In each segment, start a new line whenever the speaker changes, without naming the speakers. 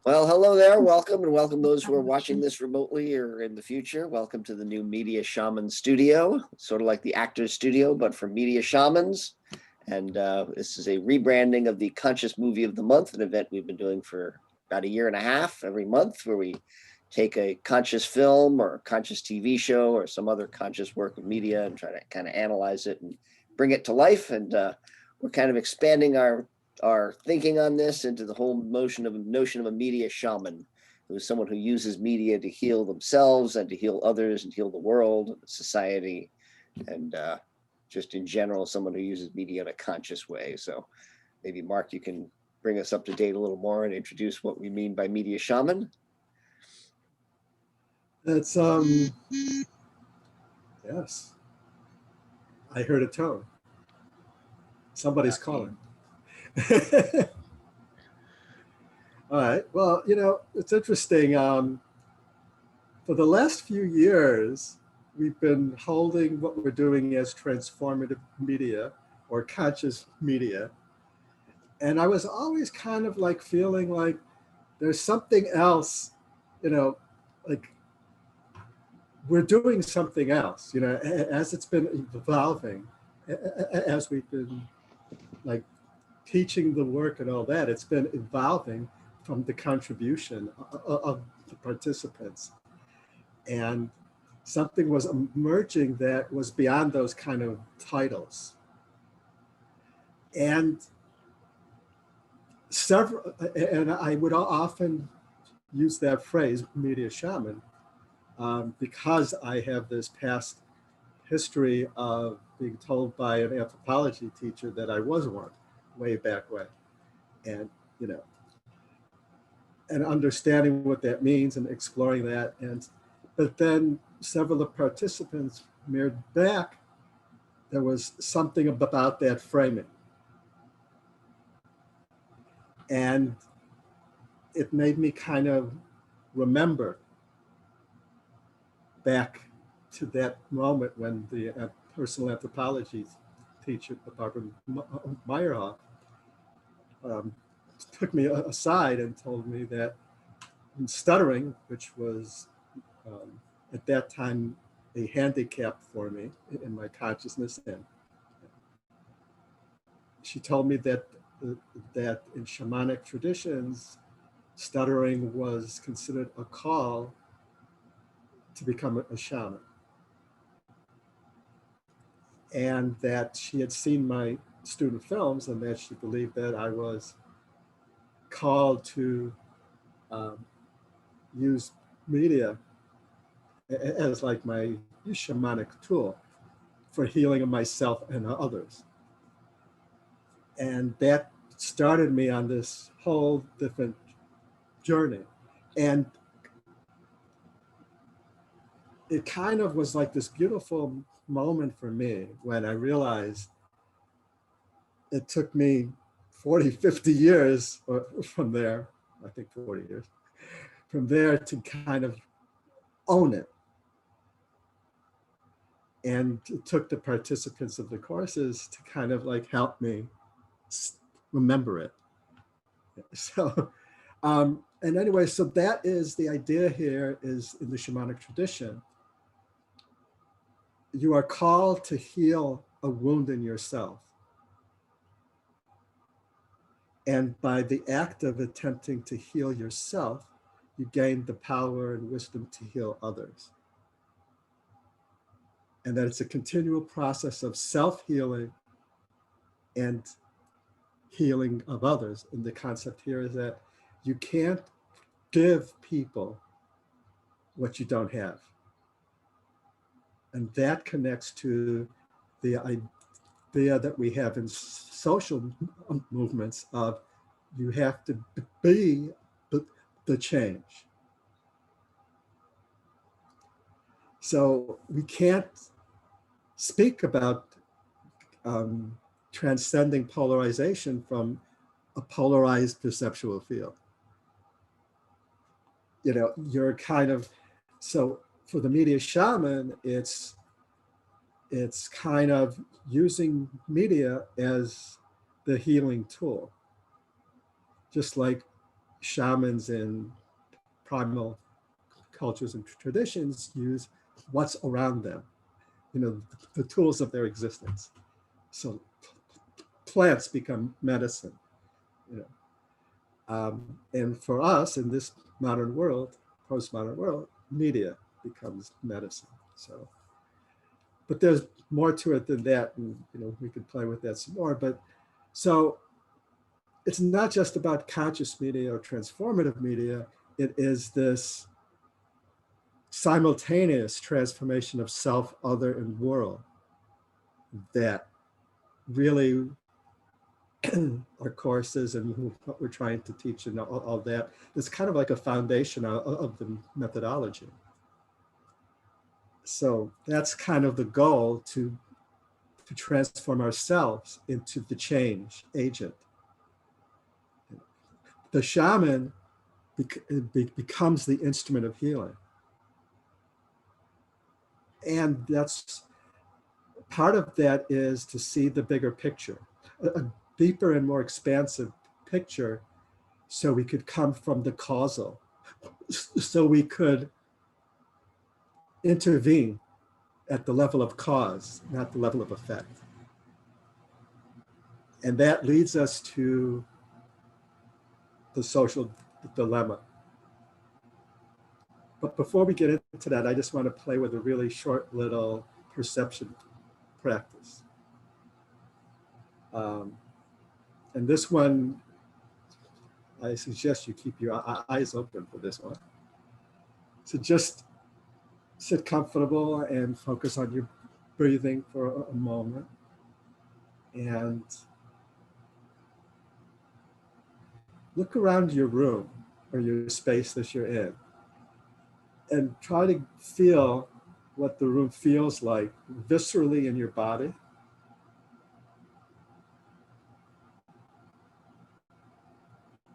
Well, hello there. Welcome, and welcome those who are watching this remotely or in the future. Welcome to the new Media Shaman Studio, sort of like the Actors Studio, but for media shamans. And this is a rebranding of the Conscious Movie of the Month, an event we've been doing for about a year and a half every month, where we take a conscious film or a conscious TV show or some other conscious work of media and try to kind of analyze it and bring it to life. And we're kind of expanding our thinking on this into the whole notion of a media shaman, who is someone who uses media to heal themselves and to heal others and heal the world, society, and just in general, someone who uses media in a conscious way. So maybe Mark, you can bring us up to date a little more and introduce what we mean by media shaman.
That's yes. I heard a tone. Somebody's calling. All right. Well, it's interesting. For the last few years, we've been holding what we're doing as transformative media or conscious media. And I was always kind of like feeling like there's something else, like we're doing something else, as it's been evolving, as we've been like teaching the work and all that, it's been evolving from the contribution of the participants. And something was emerging that was beyond those kind of titles. And I would often use that phrase, media shaman, because I have this past history of being told by an anthropology teacher that I was one way back when. And, and understanding what that means and exploring that. But then several of the participants mirrored back, there was something about that framing. And it made me kind of remember back to that moment when the personal anthropology teacher, Barbara Meyerhoff, took me aside and told me that in stuttering, which was at that time a handicap for me in my consciousness, and she told me that in shamanic traditions, stuttering was considered a call to become a shaman. And that she had seen my student films and that she believed that I was called to use media as like my shamanic tool for healing of myself and others. And that started me on this whole different journey. And it kind of was like this beautiful moment for me when I realized it took me 40, 50 years from there, I think 40 years, from there to kind of own it. And it took the participants of the courses to kind of like help me remember it. So, and anyway, so that is the idea here is in the shamanic tradition. You are called to heal a wound in yourself. And by the act of attempting to heal yourself, you gain the power and wisdom to heal others. And that it's a continual process of self-healing and healing of others. And the concept here is that you can't give people what you don't have. And that connects to the idea that we have in social movements of you have to be the change. So we can't speak about transcending polarization from a polarized perceptual field. You're kind of, so for the media shaman, it's kind of using media as the healing tool. Just like shamans in primal cultures and traditions use what's around them, the tools of their existence. So plants become medicine, you know. And for us in this modern world, postmodern world, media becomes medicine. So, but there's more to it than that, and we could play with that some more. But so it's not just about conscious media or transformative media. It is this simultaneous transformation of self, other, and world that really our courses and what we're trying to teach and all that is kind of like a foundation of the methodology. So that's kind of the goal, to transform ourselves into the change agent. The shaman becomes the instrument of healing. And that's part of that, is to see the bigger picture, a deeper and more expansive picture, so we could come from the causal, so we could intervene at the level of cause, not the level of effect. And that leads us to the social dilemma. But before we get into that, I just want to play with a really short little perception practice. And this one, I suggest you keep your eyes open for this one. So just sit comfortable and focus on your breathing for a moment. And look around your room or your space that you're in, and try to feel what the room feels like viscerally in your body.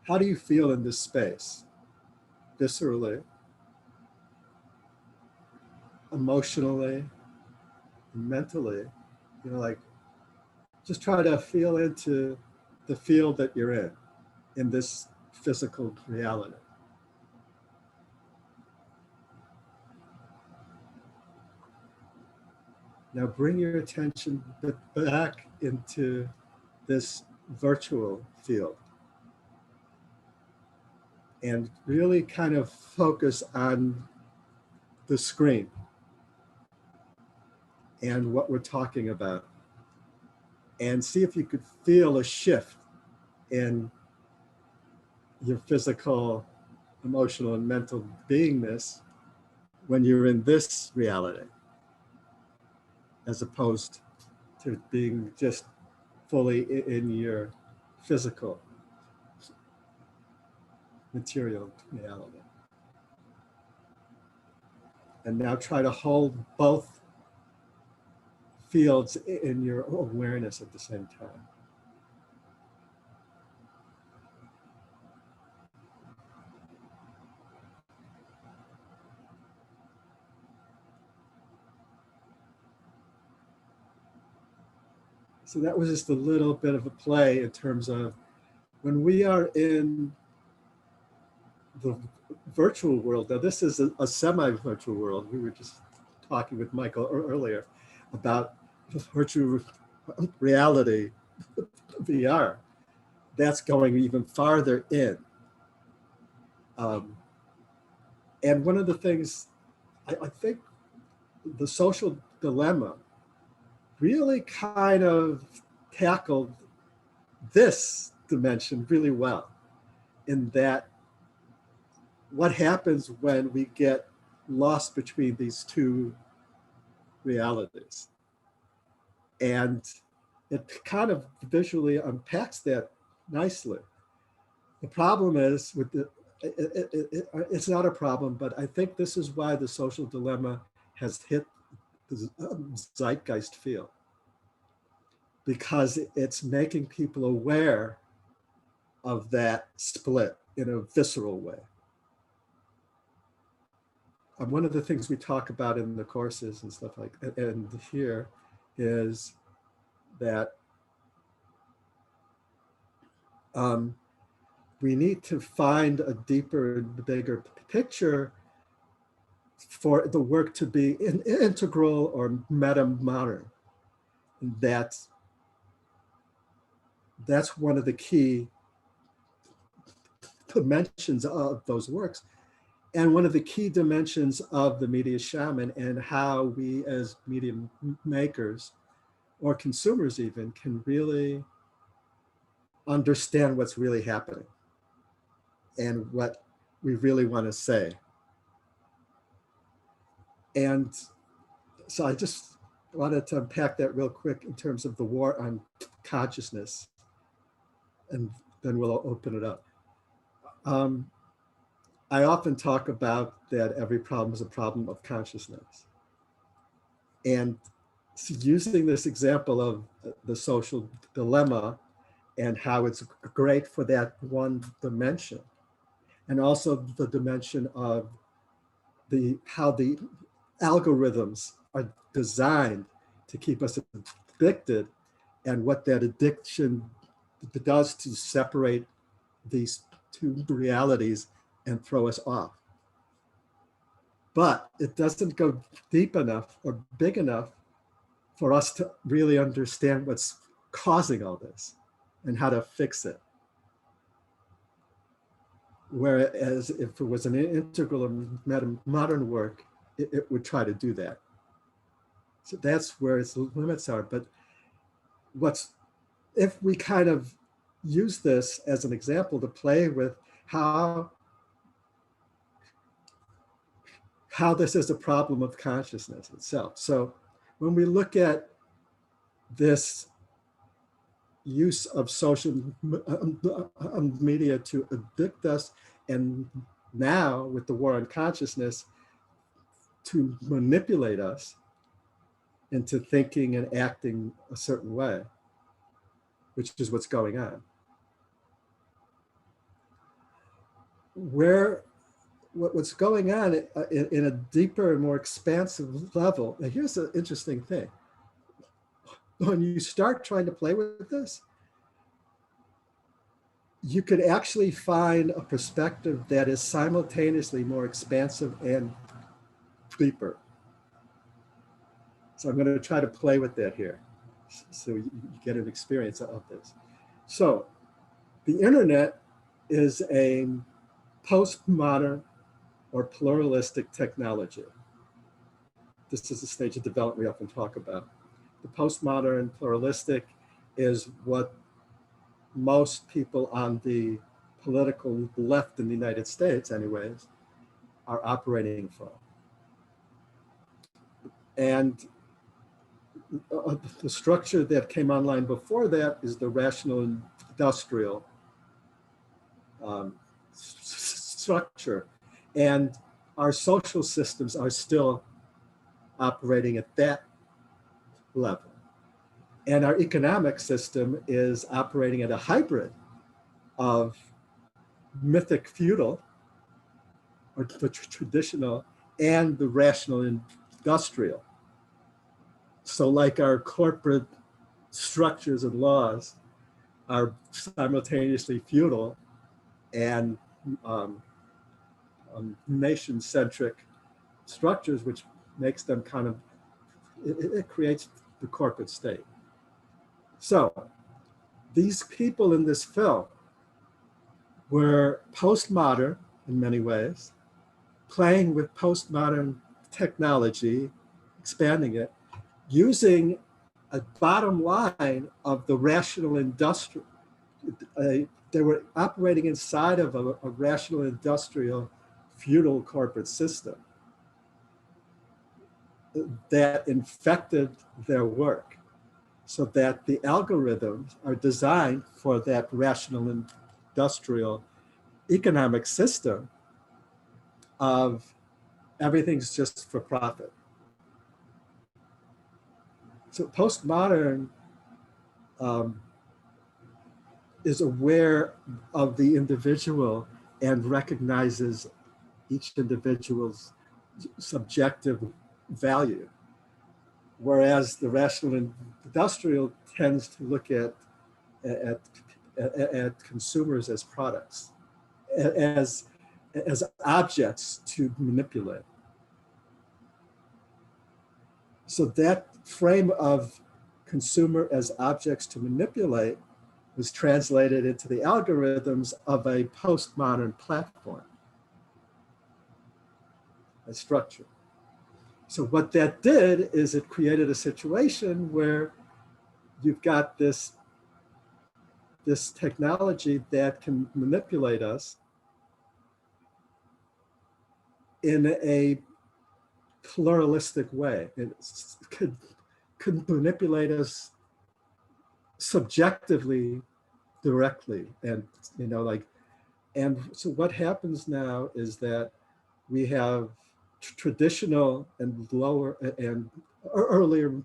How do you feel in this space? Viscerally, emotionally, mentally, like just try to feel into the field that you're in this physical reality. Now bring your attention back into this virtual field and really kind of focus on the screen and what we're talking about, and see if you could feel a shift in your physical, emotional, and mental beingness when you're in this reality, as opposed to being just fully in your physical, material reality. And now try to hold both fields in your awareness at the same time. So that was just a little bit of a play in terms of when we are in the virtual world. Now this is a semi-virtual world. We were just talking with Michael earlier about virtual reality, VR. That's going even farther in. And one of the things, I think the social dilemma really kind of tackled this dimension really well, in that what happens when we get lost between these two realities. And it kind of visually unpacks that nicely. The problem is with it's not a problem, but I think this is why the social dilemma has hit the zeitgeist field, because it's making people aware of that split in a visceral way. And one of the things we talk about in the courses and stuff like that, and here, is that we need to find a deeper, bigger picture for the work to be integral or meta-modern. That's one of the key dimensions of those works, and one of the key dimensions of the media shaman, and how we as media makers or consumers even can really understand what's really happening and what we really want to say. And so I just wanted to unpack that real quick in terms of the war on consciousness, and then we'll open it up. I often talk about that every problem is a problem of consciousness. And so using this example of the social dilemma and how it's great for that one dimension, and also the dimension of how the algorithms are designed to keep us addicted, and what that addiction does to separate these two realities and throw us off. But it doesn't go deep enough or big enough for us to really understand what's causing all this and how to fix it. Whereas if it was an integral modern work, it would try to do that. So that's where its limits are. But if we kind of use this as an example to play with how this is a problem of consciousness itself. So when we look at this use of social media to addict us, and now with the war on consciousness, to manipulate us into thinking and acting a certain way, which is what's going on. What's going on in a deeper and more expansive level. Now here's an interesting thing. When you start trying to play with this, you could actually find a perspective that is simultaneously more expansive and deeper. So I'm going to try to play with that here, so you get an experience of this. So the internet is a postmodern or pluralistic technology. This is the stage of development we often talk about. The postmodern pluralistic is what most people on the political left in the United States, anyways, are operating from. And the structure that came online before that is the rational industrial structure. And our social systems are still operating at that level. And our economic system is operating at a hybrid of mythic feudal, or the traditional, and the rational industrial. So like our corporate structures and laws are simultaneously feudal and nation-centric structures, which makes them kind of, it creates the corporate state. So these people in this film were postmodern in many ways, playing with postmodern technology, expanding it, using a bottom line of the rational industrial. They were operating inside of a rational industrial feudal corporate system that infected their work, so that the algorithms are designed for that rational industrial economic system of everything's just for profit. So postmodern is aware of the individual and recognizes each individual's subjective value, whereas the rational industrial tends to look at at consumers as products, as, as objects to manipulate. So that frame of consumer as objects to manipulate was translated into the algorithms of a postmodern platform, a structure. So what that did is it created a situation where you've got this technology that can manipulate us in a pluralistic way. It could manipulate us subjectively, directly, and and so what happens now is that we have traditional and lower and earlier,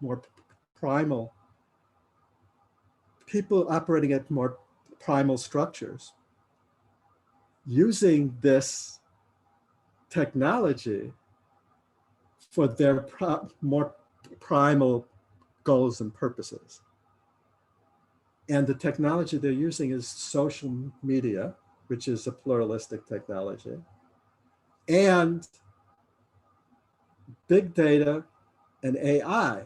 more primal people operating at more primal structures using this technology for their more primal goals and purposes. And the technology they're using is social media, which is a pluralistic technology, and big data and AI,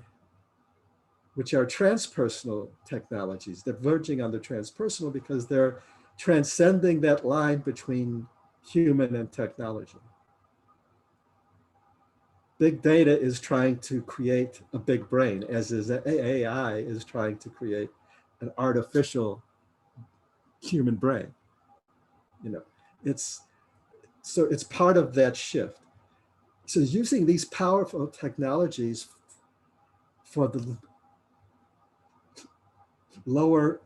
which are transpersonal technologies. They're verging on the transpersonal because they're transcending that line between human and technology. Big data is trying to create a big brain, as is AI is trying to create an artificial human brain. It's part of that shift. So using these powerful technologies for the more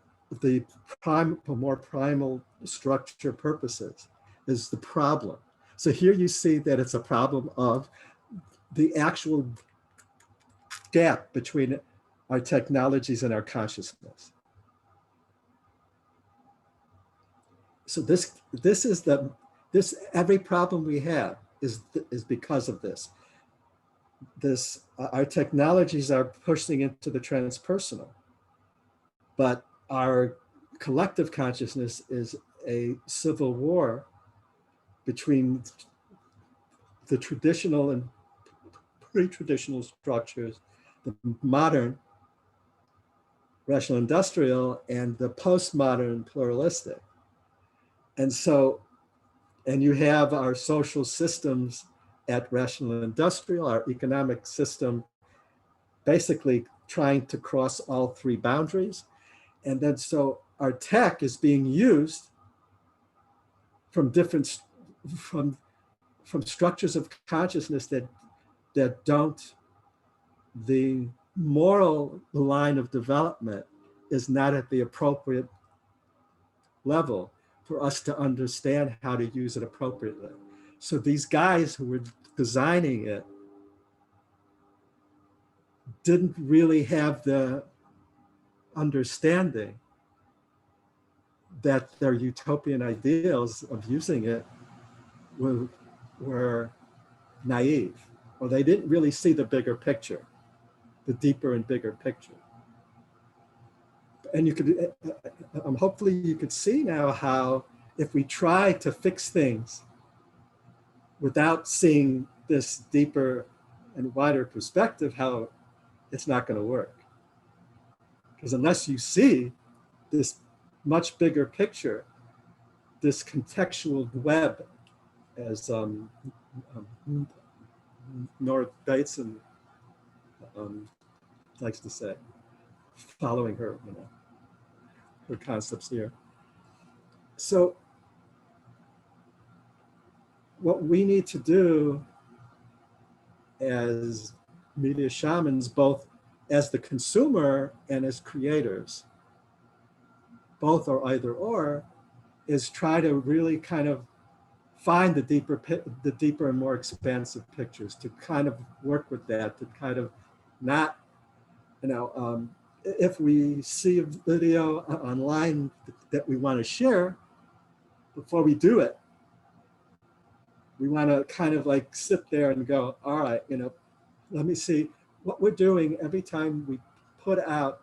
primal structure purposes is the problem. So here you see that it's a problem of the actual gap between our technologies and our consciousness. So every problem we have is because of this. Our technologies are pushing into the transpersonal, but our collective consciousness is a civil war between the traditional and pre-traditional structures, the modern rational industrial and the postmodern pluralistic. And you have our social systems at rational industrial, our economic system basically trying to cross all three boundaries. And then so our tech is being used from structures of consciousness that don't, the moral line of development is not at the appropriate level for us to understand how to use it appropriately. So these guys who were designing it didn't really have the understanding that their utopian ideals of using it were naive, or they didn't really see the bigger picture, the deeper and bigger picture. And hopefully you could see now how if we try to fix things without seeing this deeper and wider perspective, how it's not going to work. Because unless you see this much bigger picture, this contextual web, as Nora Bateson likes to say, following her, her concepts here. So what we need to do as media shamans, both as the consumer and as creators, both or either or, is try to really kind of find the deeper and more expansive pictures, to kind of work with that, to kind of not, if we see a video online that we want to share, before we do it, we want to kind of like sit there and go, all right, let me see what we're doing every time we put out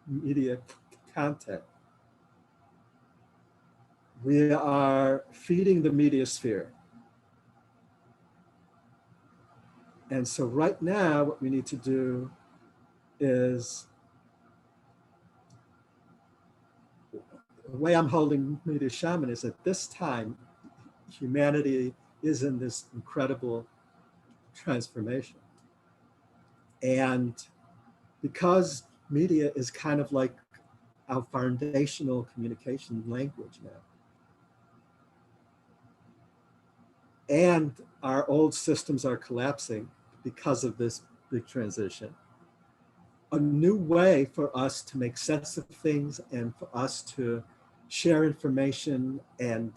media content. we are feeding the media sphere. And so right now, what we need to do is, the way I'm holding Media Shaman is at this time, humanity is in this incredible transformation. And because media is kind of like our foundational communication language now, and our old systems are collapsing because of this big transition, a new way for us to make sense of things and for us to share information and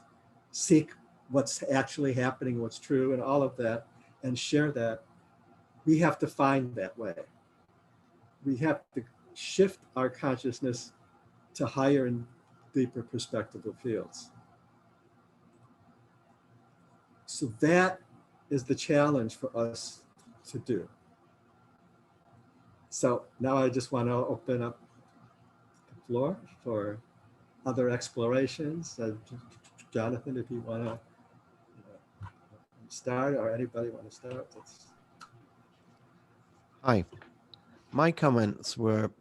seek what's actually happening, what's true, and all of that, and share that, we have to find that way. We have to shift our consciousness to higher and deeper perspectival fields. So that is the challenge for us to do. So now I just want to open up the floor for other explorations. Jonathan, if you want to start, or anybody want to start?
Hi. My comments were,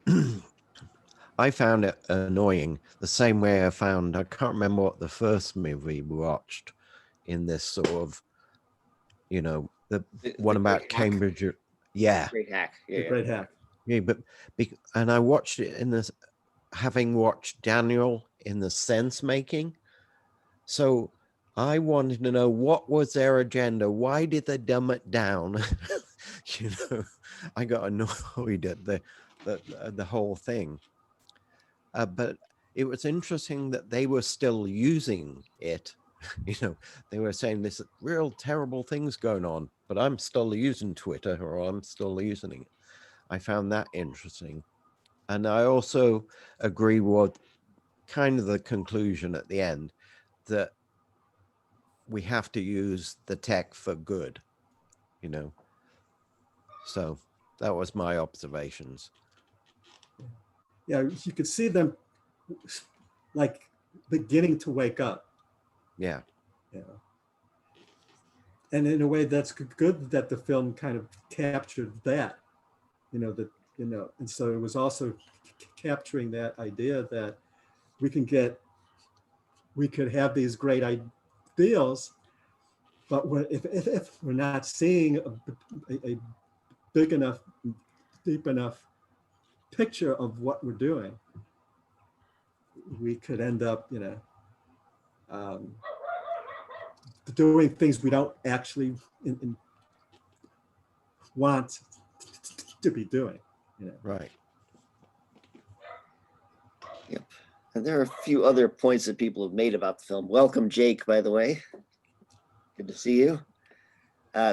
I found it annoying the same way I can't remember what the first movie we watched in this sort of, the one about
Great Hack.
Cambridge. Yeah.
Great Hack.
The Great Hack.
Yeah, and I watched it in this, having watched Daniel in the sense making. So I wanted to know, what was their agenda? Why did they dumb it down? I got annoyed at the whole thing. But it was interesting that they were still using it. They were saying this real terrible things going on, but I'm still using Twitter, or I'm still using it. I found that interesting. And I also agree with kind of the conclusion at the end, that we have to use the tech for good, So that was my observations.
Yeah, you could see them like beginning to wake up.
Yeah.
And in a way, that's good that the film kind of captured that, and so it was also capturing that idea that we could have these great ideals, but if we're not seeing a big enough, deep enough picture of what we're doing, we could end up, doing things we don't actually want to be doing.
Right.
Yep. And there are a few other points that people have made about the film. Welcome, Jake, by the way. Good to see you.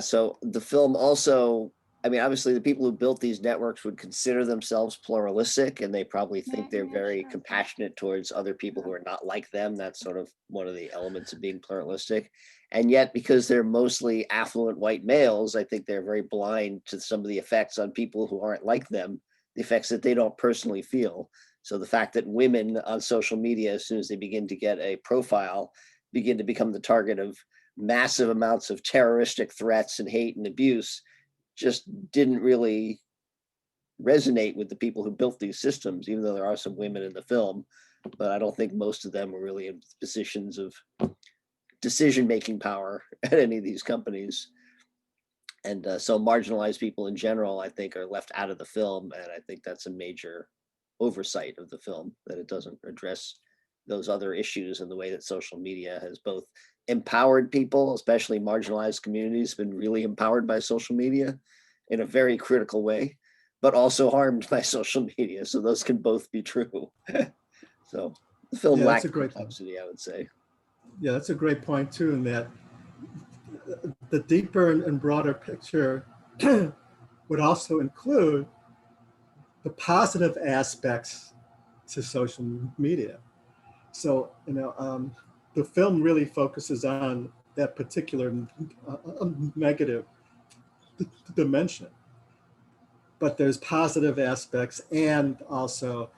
So the film also, obviously the people who built these networks would consider themselves pluralistic, and they probably think they're very compassionate towards other people who are not like them. That's sort of one of the elements of being pluralistic. And yet, because they're mostly affluent white males, I think they're very blind to some of the effects on people who aren't like them, the effects that they don't personally feel. So the fact that women on social media, as soon as they begin to get a profile, begin to become the target of massive amounts of terroristic threats and hate and abuse, just didn't really resonate with the people who built these systems, even though there are some women in the film. But I don't think most of them were really in positions of decision-making power at any of these companies. And so marginalized people in general, I think, are left out of the film. And I think that's a major oversight of the film, that it doesn't address those other issues in the way that social media has both empowered people, especially marginalized communities, been really empowered by social media in a very critical way, but also harmed by social media. So those can both be true. So the film lacked complexity, I would say.
Yeah, that's a great point too, in that the deeper and broader picture would also include the positive aspects to social media. So, the film really focuses on that particular negative dimension, but there's positive aspects, and also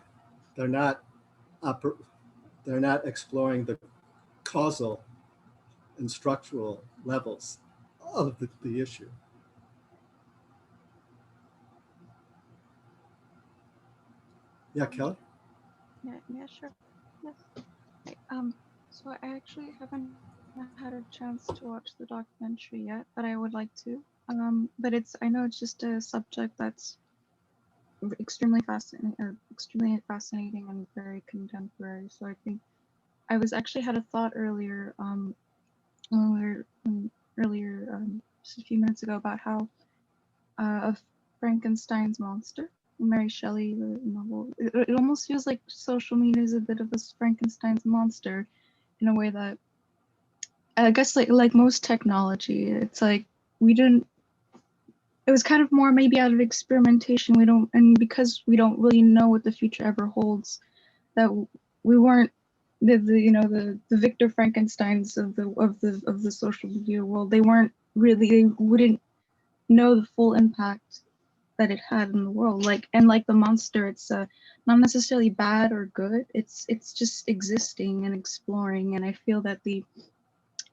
they're not exploring the causal and structural levels of the issue. Yeah, Kelly?
Yeah, sure. Yes. Right, so I actually haven't had a chance to watch the documentary yet, but I would like to. But I know it's just a subject that's extremely fascinating and very contemporary. So I think I was actually had a thought earlier, when we were just a few minutes ago about how of Frankenstein's monster, Mary Shelley, the novel. It almost feels like social media is a bit of a Frankenstein's monster, in a way that I guess like most technology, it's like we didn't. It was kind of more maybe out of experimentation. We don't, and because we don't really know what the future ever holds, that we weren't the Victor Frankensteins of the social media world. They weren't really. They wouldn't know the full impact that it had in the world. Like the monster, it's not necessarily bad or good. It's just existing and exploring. And I feel that the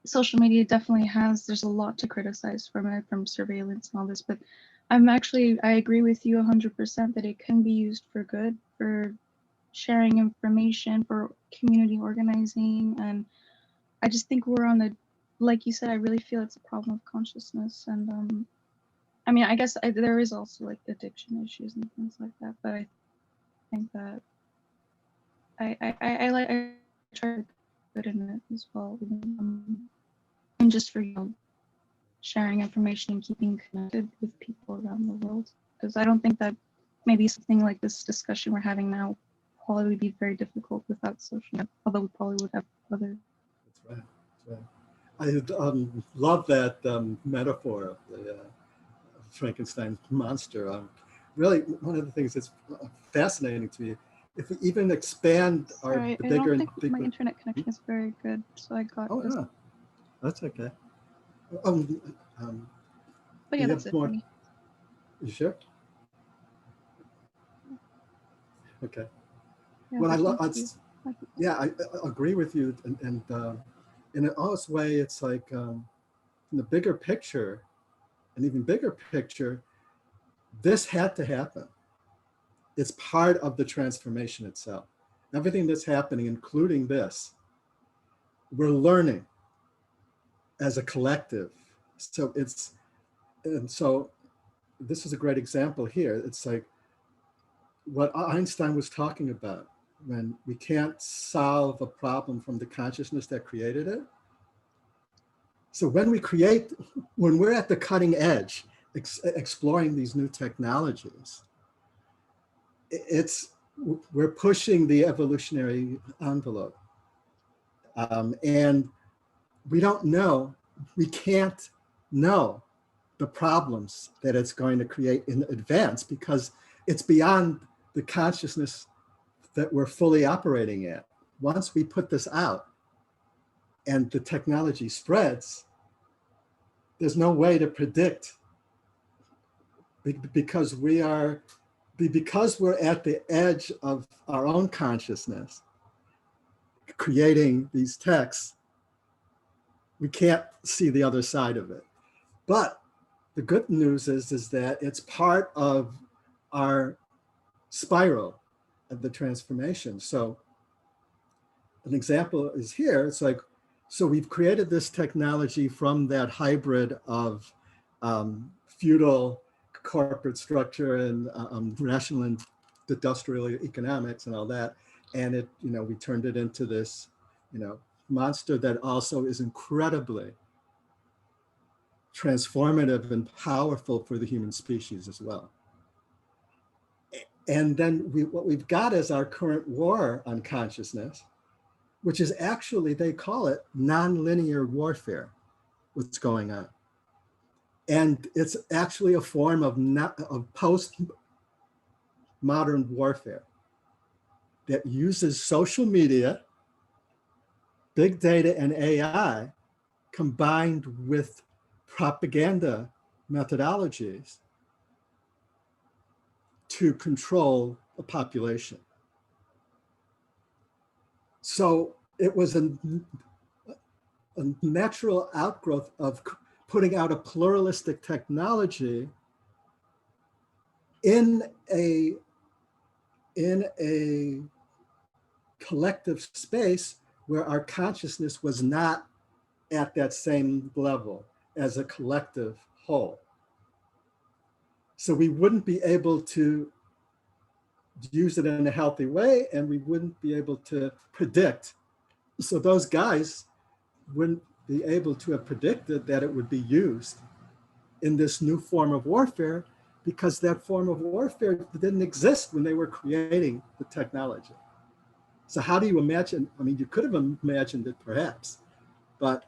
social media definitely there's a lot to criticize from it, from surveillance and all this, but I agree with you 100% that it can be used for good, for sharing information, for community organizing. And I just think we're on like you said, I really feel it's a problem of consciousness. And I mean, I guess there is also like addiction issues and things like that, but I think that I try to be good in it as well, and just for sharing information and keeping connected with people around the world. Because I don't think that maybe something like this discussion we're having now probably would be very difficult without social media, although we probably would have other.
That's right. That's right. I love that metaphor of the Frankenstein monster. Really, one of the things that's fascinating to me, if we even expand
Sorry,
the
I
bigger
don't
and
think my
bigger.
internet connection is very good, so I got this.
Yeah, that's okay.
But yeah, that's it for me.
You sure? Okay.
Yeah,
Well, I agree with you, and in an honest way, it's like in the bigger picture, an even bigger picture, this had to happen. It's part of the transformation itself. Everything that's happening, including this, we're learning as a collective. So this is a great example here. It's like what Einstein was talking about, when we can't solve a problem from the consciousness that created it. So when we're at the cutting edge, exploring these new technologies, we're pushing the evolutionary envelope. And we can't know the problems that it's going to create in advance, because it's beyond the consciousness that we're fully operating at. Once we put this out and the technology spreads, there's no way to predict, because we're at the edge of our own consciousness, creating these texts. We can't see the other side of it. But the good news is that it's part of our spiral of the transformation. So an example is here. It's like, so we've created this technology from that hybrid of feudal corporate structure and rational and industrial economics and all that. And we turned it into this, monster that also is incredibly transformative and powerful for the human species as well. And then what we've got is our current war on consciousness, which is actually, they call it nonlinear warfare, what's going on. And it's actually a form of post-modern warfare that uses social media, big data, and AI combined with propaganda methodologies to control a population. So it was a natural outgrowth of putting out a pluralistic technology in a collective space where our consciousness was not at that same level as a collective whole. So we wouldn't be able to use it in a healthy way, and we wouldn't be able to predict. So those guys wouldn't be able to have predicted that it would be used in this new form of warfare, because that form of warfare didn't exist when they were creating the technology. So how do you imagine? I mean, you could have imagined it perhaps, but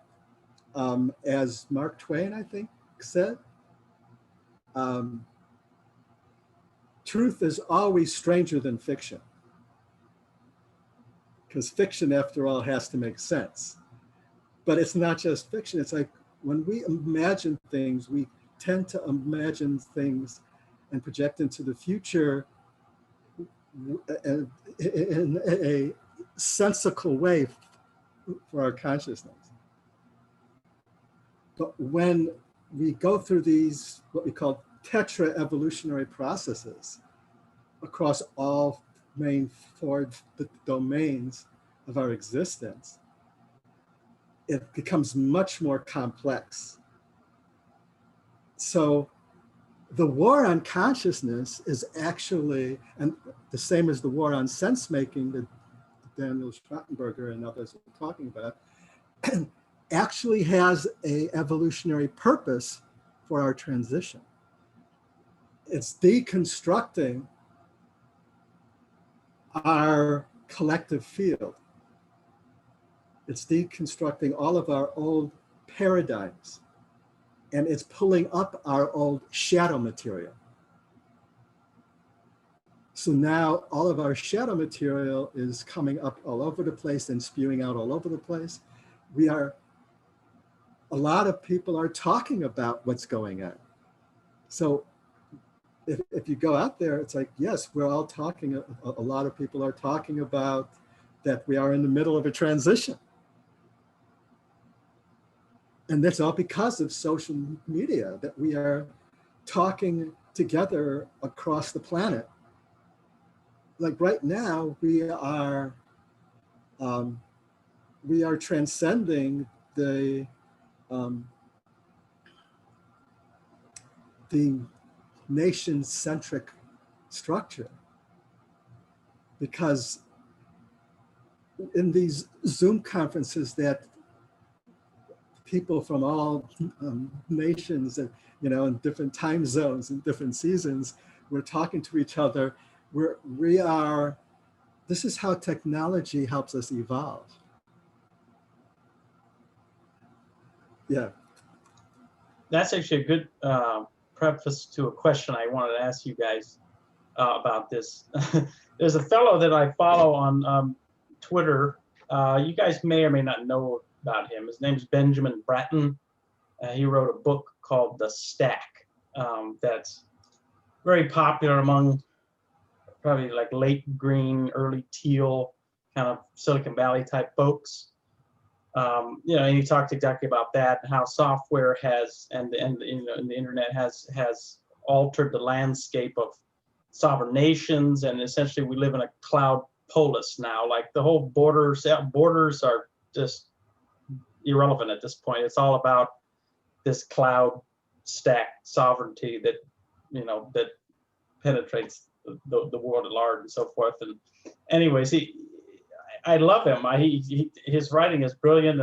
as Mark Twain, I think, said, truth is always stranger than fiction, because fiction, after all, has to make sense. But it's not just fiction. It's like when we imagine things, we tend to imagine things and project into the future in a sensical way for our consciousness. But when we go through these, what we call tetra-evolutionary processes across all main four domains of our existence, it becomes much more complex. So the war on consciousness is actually, and the same as the war on sense making that Daniel Schrattenberger and others are talking about, actually has an evolutionary purpose for our transition. It's deconstructing our collective field. It's deconstructing all of our old paradigms, and it's pulling up our old shadow material. So now all of our shadow material is coming up all over the place and spewing out all over the place. A lot of people are talking about what's going on. So if you go out there, it's like, yes, we're all talking, a lot of people are talking about that we are in the middle of a transition. And that's all because of social media, that we are talking together across the planet. Like right now, we are transcending the nation-centric structure, because in these Zoom conferences that people from all nations and, you know, in different time zones and different seasons, we're talking to each other. This is how technology helps us evolve. Yeah.
That's actually a good preface to a question I wanted to ask you guys about this. There's a fellow that I follow on Twitter. You guys may or may not know about him. His name's Benjamin Bratton. He wrote a book called The Stack that's very popular among probably like late green, early teal kind of Silicon Valley type folks. You know, and he talked exactly about that, and how software has and you know, and the internet has altered the landscape of sovereign nations, and essentially we live in a cloud polis now. Like the whole borders are just irrelevant at this point. It's all about this cloud stack sovereignty that, you know, that penetrates the world at large and so forth. And anyways, I love him. His writing is brilliant,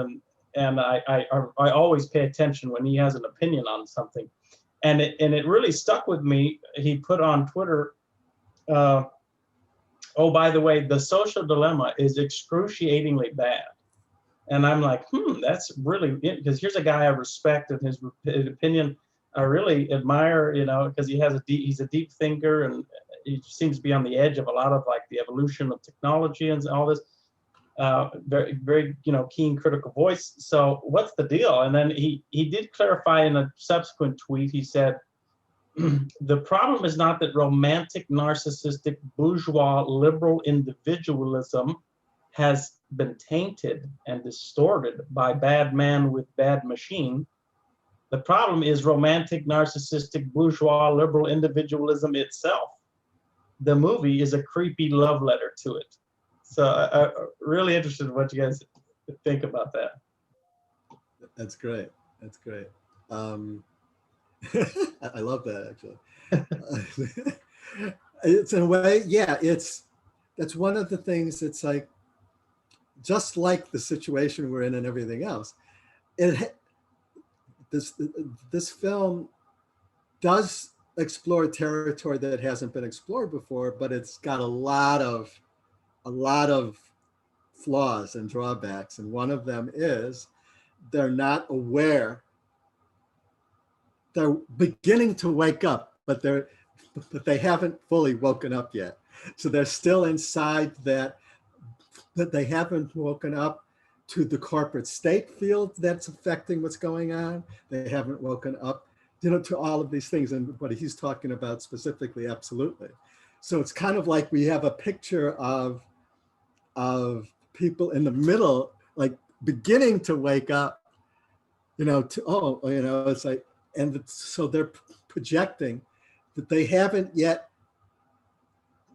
and I always pay attention when he has an opinion on something, and it really stuck with me. He put on Twitter, oh, by the way, the social dilemma is excruciatingly bad. And I'm like, that's really, because here's a guy I respect, and his opinion I really admire, you know, because he's a deep thinker, and he seems to be on the edge of a lot of like the evolution of technology and all this. Very, very, you know, keen critical voice. So what's the deal? And then he did clarify in a subsequent tweet. He said, the problem is not that romantic, narcissistic, bourgeois, liberal individualism has been tainted and distorted by bad man with bad machine. The problem is romantic, narcissistic, bourgeois, liberal individualism itself. The movie is a creepy love letter to it. So I'm really interested in what you guys think about that.
That's great. That's great. I love that actually. It's in a way, yeah, that's one of the things that's like, just like the situation we're in and everything else, this film does explore territory that hasn't been explored before, but it's got a lot of flaws and drawbacks. And one of them is they're not aware. They're beginning to wake up, but they haven't fully woken up yet. So they're still inside that they haven't woken up to the corporate state field that's affecting what's going on. They haven't woken up, to all of these things. And what he's talking about specifically, absolutely. So it's kind of like we have a picture of people in the middle, like beginning to wake up, it's like, and so they're projecting that they haven't yet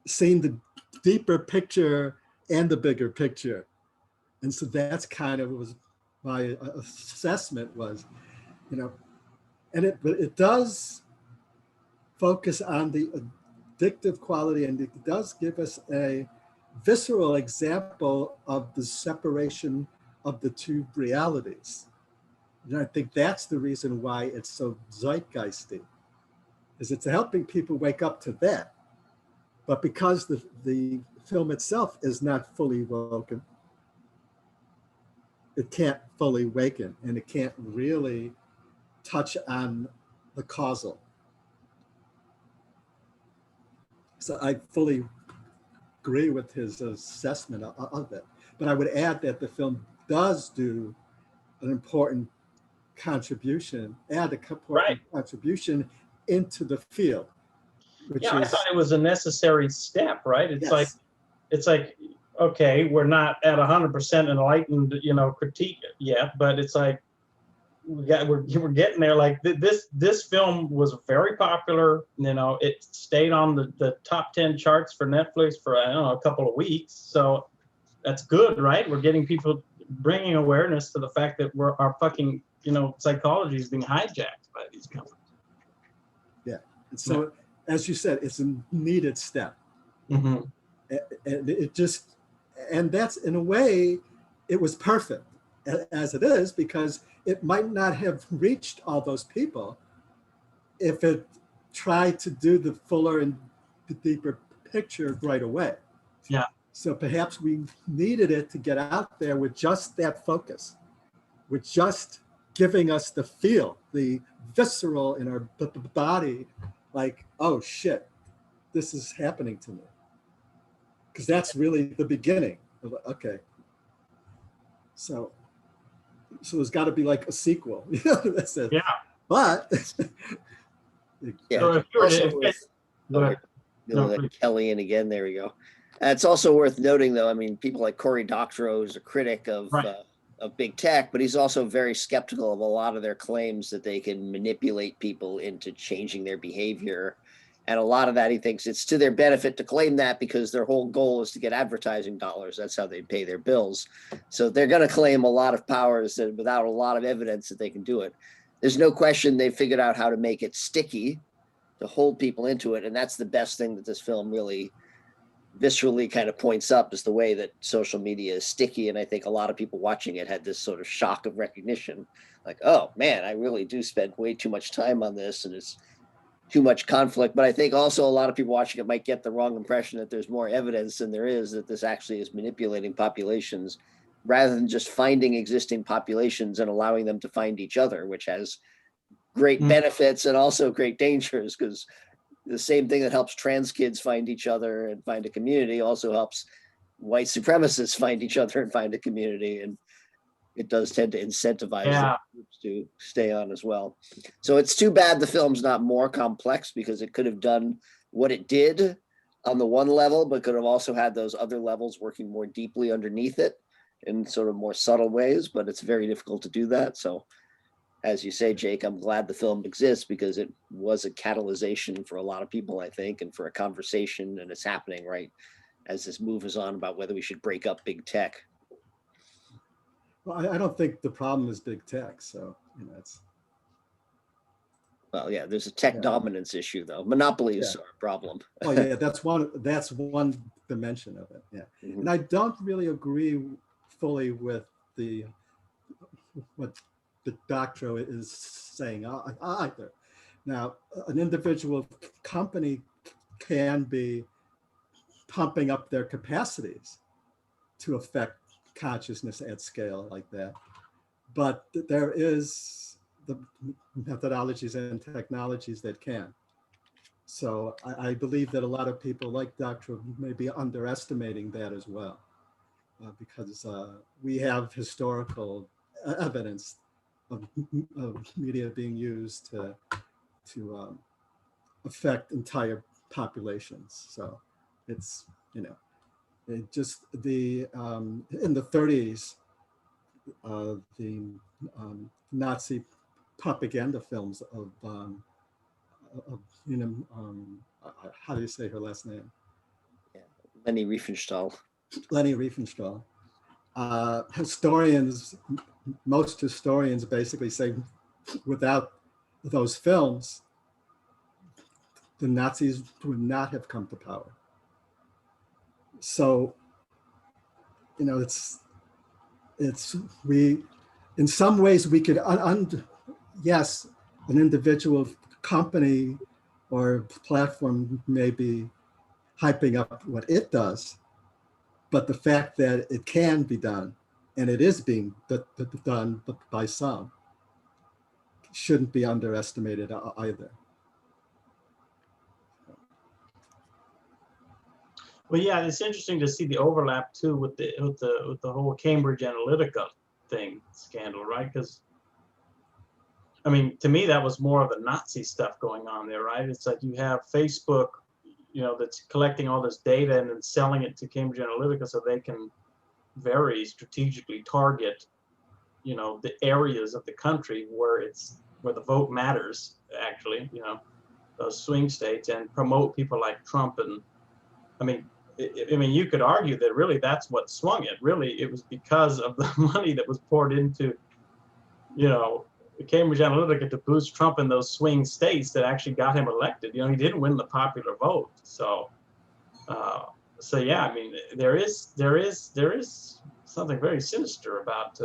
seen the deeper picture and the bigger picture. And so that's kind of was my assessment was, and it does focus on the addictive quality, and it does give us a visceral example of the separation of the two realities. And I think that's the reason why it's so zeitgeisty, is it's helping people wake up to that. But because the film itself is not fully woken, it can't fully waken, and it can't really touch on the causal. So I fully agree with his assessment of it. But I would add that the film does do an important contribution, contribution into the field.
I thought it was a necessary step, right? It's
Yes.
like, okay, we're not at 100% enlightened, critique yet, but it's like we're getting there. Like this film was very popular. It stayed on the top 10 charts for Netflix for a couple of weeks. So that's good, right? We're getting people, bringing awareness to the fact that our fucking psychology is being hijacked by these companies.
Yeah. And so, as you said, it's a needed step.
Mm-hmm.
And that's, in a way, it was perfect as it is, because it might not have reached all those people if it tried to do the fuller and the deeper picture right away.
Yeah.
So perhaps we needed it to get out there with just that focus, with just giving us the feel, the visceral in our body, like, oh shit, this is happening to me. Because that's really the beginning of, okay. So there's got to be like a sequel. That's it.
Yeah.
But
Yeah.
So if you were to, go ahead.
Let Kelly in again. There we go. It's also worth noting, though, I mean, people like Cory Doctorow is a critic of big tech, but he's also very skeptical of a lot of their claims that they can manipulate people into changing their behavior. And a lot of that, he thinks it's to their benefit to claim that, because their whole goal is to get advertising dollars. That's how they pay their bills. So they're going to claim a lot of powers that, without a lot of evidence that they can do it. There's no question they figured out how to make it sticky, to hold people into it. And that's the best thing that this film really viscerally kind of points up, is the way that social media is sticky. And I think a lot of people watching it had this sort of shock of recognition, like, oh man, I really do spend way too much time on this, and it's too much conflict. But I think also a lot of people watching it might get the wrong impression that there's more evidence than there is, that this actually is manipulating populations rather than just finding existing populations and allowing them to find each other, which has great benefits and also great dangers, because the same thing that helps trans kids find each other and find a community also helps white supremacists find each other and find a community. And it does tend to incentivize groups to stay on as well. So it's too bad the film's not more complex, because it could have done what it did on the one level, but could have also had those other levels working more deeply underneath it. in sort of more subtle ways, but it's very difficult to do that. So as you say, Jake, I'm glad the film exists because it was a catalyzation for a lot of people, I think, and for a conversation, and it's happening right as this move is on about whether we should break up big tech.
Well, I don't think the problem is big tech. So, it's.
Well, yeah, there's a tech
Yeah.
dominance issue, though. Monopolies
Yeah.
are a problem.
Oh yeah, that's one dimension of it. Yeah,
Mhm.
and I don't really agree fully with what the doctor is saying either. Now, an individual company can be pumping up their capacities to affect consciousness at scale like that, but there is the methodologies and technologies that can. So I believe that a lot of people like Dr. may be underestimating that as well, because we have historical evidence of media being used to affect entire populations. So it's, it just in the 30s, the Nazi propaganda films of how do you say her last name?
Yeah. Leni Riefenstahl.
Leni Riefenstahl. Most historians basically say without those films, the Nazis would not have come to power. So, in some ways we could, yes, an individual company or platform may be hyping up what it does, but the fact that it can be done and it is being done by some shouldn't be underestimated either.
Well, yeah, it's interesting to see the overlap too with the whole Cambridge Analytica thing scandal, right? Because I mean, to me, that was more of the Nazi stuff going on there, right? It's like you have Facebook, that's collecting all this data and then selling it to Cambridge Analytica so they can very strategically target, the areas of the country where the vote matters, actually, those swing states, and promote people like Trump. And I mean, you could argue that really that's what swung it. Really, it was because of the money that was poured into, Cambridge Analytica to boost Trump in those swing states that actually got him elected. He didn't win the popular vote. So yeah, I mean, there is something very sinister about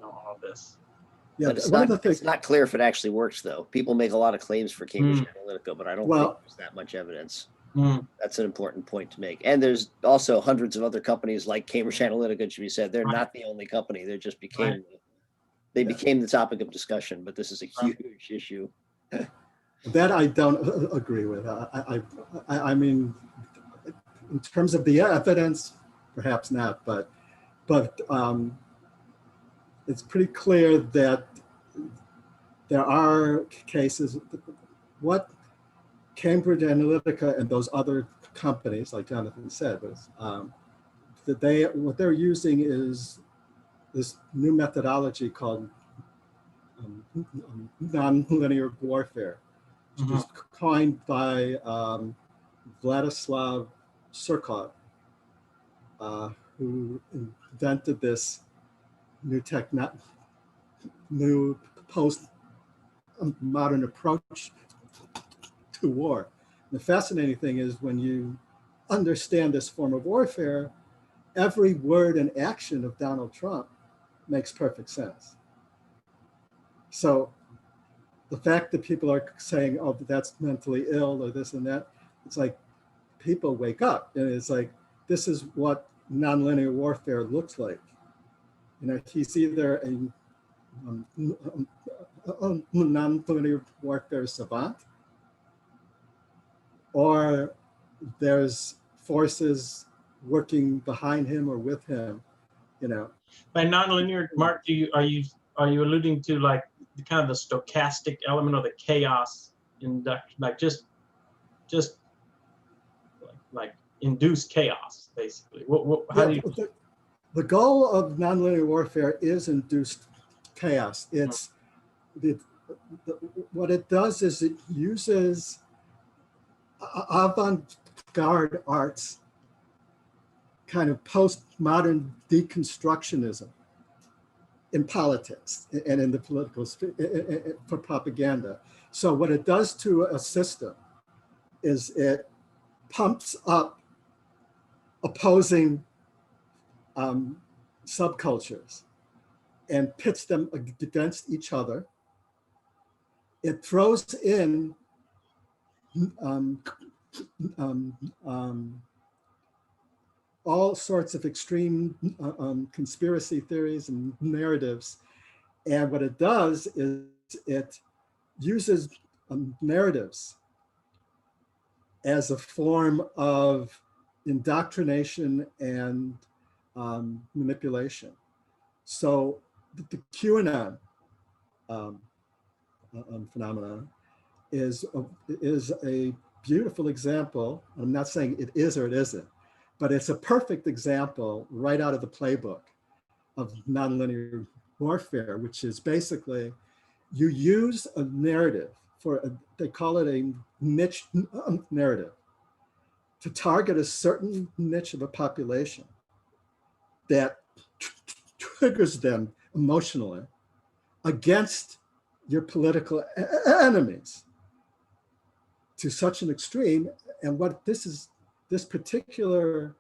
all of this.
Yeah,
But it's not clear if it actually works, though. People make a lot of claims for Cambridge Analytica, but I don't think there's that much evidence. That's an important point to make. And there's also hundreds of other companies like Cambridge Analytica, it should be said. They're not the only company. They just became became the topic of discussion, but this is a huge issue.
That I don't agree with. I mean, in terms of the evidence, perhaps not, but it's pretty clear that there are cases. What Cambridge Analytica and those other companies, like Jonathan said, was that what they're using is this new methodology called nonlinear warfare, which was coined by Vladislav Surkov, who invented this new post-modern approach to war. The fascinating thing is when you understand this form of warfare, every word and action of Donald Trump makes perfect sense. So the fact that people are saying, oh, that's mentally ill or this and that, it's like people wake up and it's like, this is what nonlinear warfare looks like. He's either a nonlinear warfare savant, or there's forces working behind him or with him,
By nonlinear, Mark, are you alluding to like the kind of the stochastic element of the chaos induction, like just like induced chaos, basically? How do you?
The goal of nonlinear warfare is induced chaos. It's what it does is it uses avant-garde arts, kind of postmodern deconstructionism in politics and in the political for propaganda. So what it does to a system is it pumps up opposing subcultures and pits them against each other. It throws in all sorts of extreme conspiracy theories and narratives. And what it does is it uses narratives as a form of indoctrination and manipulation. So the QAnon phenomenon is a beautiful example. I'm not saying it is or it isn't, but it's a perfect example right out of the playbook of nonlinear warfare, which is basically you use a narrative they call it a niche narrative, to target a certain niche of a population that triggers them emotionally against your political enemies to such an extreme. And what this particular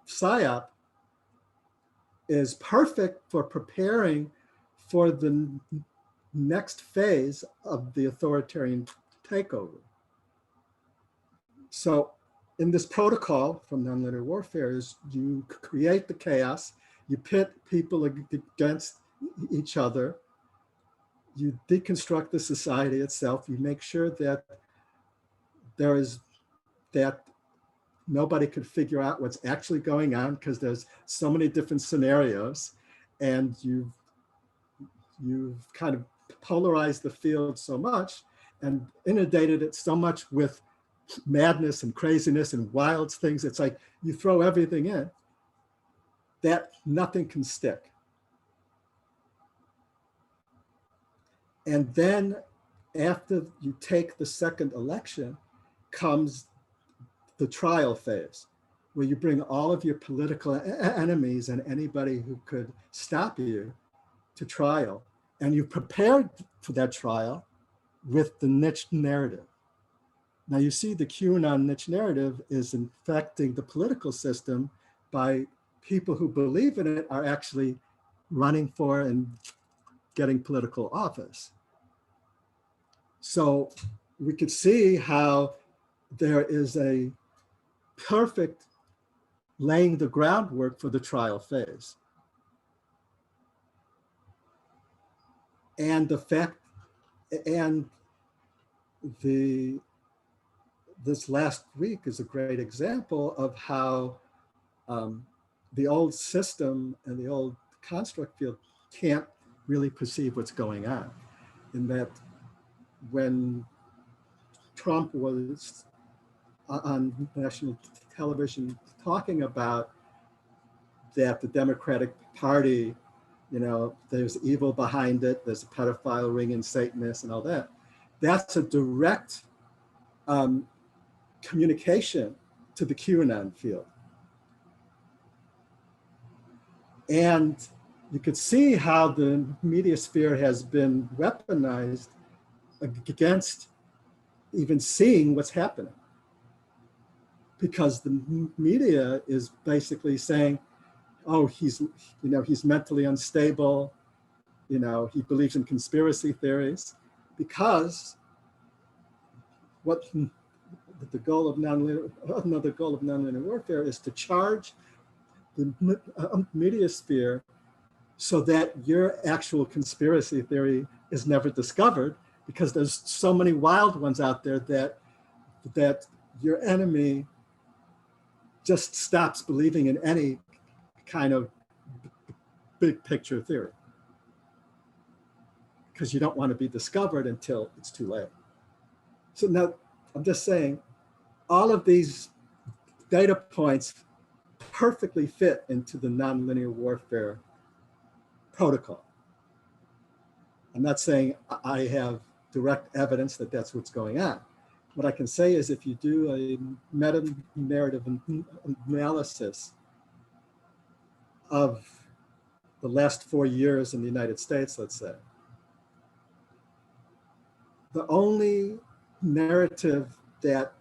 psyop is perfect for preparing for the next phase of the authoritarian takeover. So in this protocol from nonlinear warfare is you create the chaos, you pit people against each other, you deconstruct the society itself, you make sure that that nobody could figure out what's actually going on because there's so many different scenarios, and you've kind of polarized the field so much and inundated it so much with madness and craziness and wild things. It's like you throw everything in that nothing can stick. And then after you take the second election comes the trial phase, where you bring all of your political enemies and anybody who could stop you to trial. And you prepared for that trial with the niche narrative. Now you see the QAnon niche narrative is infecting the political system by people who believe in it are actually running for and getting political office. So we could see how there is a perfect laying the groundwork for the trial phase. And the fact, and this last week is a great example of how the old system and the old construct field can't really perceive what's going on. In that when Trump was on national television talking about that the Democratic Party, there's evil behind it, there's a pedophile ring and Satanists and all that. That's a direct communication to the QAnon field. And you could see how the media sphere has been weaponized against even seeing what's happening. Because the media is basically saying, oh, he's mentally unstable, he believes in conspiracy theories, because what the goal of another goal of nonlinear warfare is to charge the media sphere so that your actual conspiracy theory is never discovered, because there's so many wild ones out there that your enemy just stops believing in any kind of big picture theory, because you don't want to be discovered until it's too late. So now I'm just saying, all of these data points perfectly fit into the nonlinear warfare protocol. I'm not saying I have direct evidence that that's what's going on. What I can say is if you do a meta-narrative analysis of the last 4 years in the United States, let's say, the only narrative that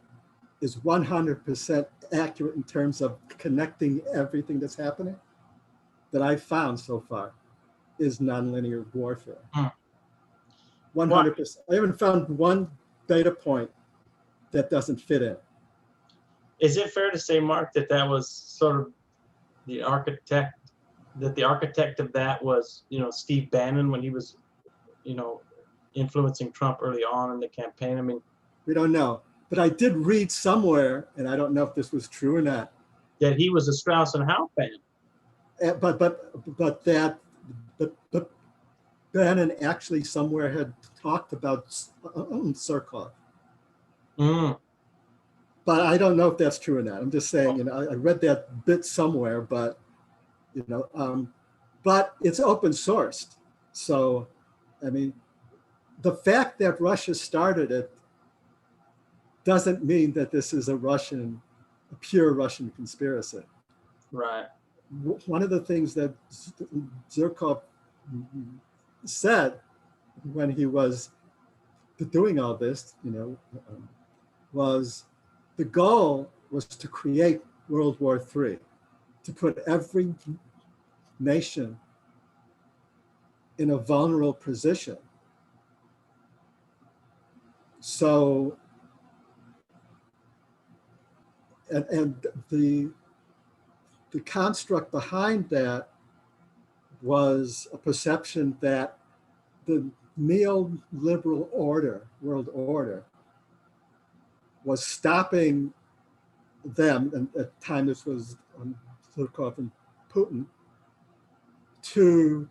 is 100% accurate in terms of connecting everything that's happening that I've found so far is nonlinear warfare. 100%. I haven't found one data point that doesn't fit in.
Is it fair to say, Mark, that that was sort of the architect, that the architect of that was, Steve Bannon when he was, influencing Trump early on in the campaign? I mean,
we don't know, but I did read somewhere, and I don't know if this was true or not,
that he was a Strauss and Howe fan.
but that Bannon actually somewhere had talked about Surkov. But I don't know if that's true or not. I'm just saying, I read that bit somewhere, but but it's open sourced. So, I mean, the fact that Russia started it doesn't mean that this is a pure Russian conspiracy.
Right.
One of the things that Zhukov said when he was doing all this, was the goal was to create World War III, to put every nation in a vulnerable position. So, and the construct behind that was a perception that the neoliberal world order, was stopping them, and at the time this was Zhukov and Putin, to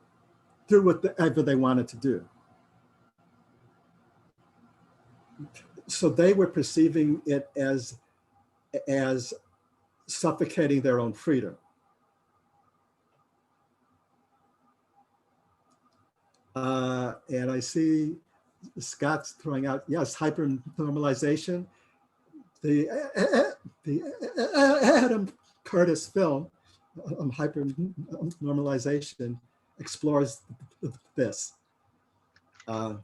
do whatever they wanted to do. So they were perceiving it as suffocating their own freedom. And I see Scott's throwing out, yes, hypernormalization. The Adam Curtis film, Hypernormalization, explores this. And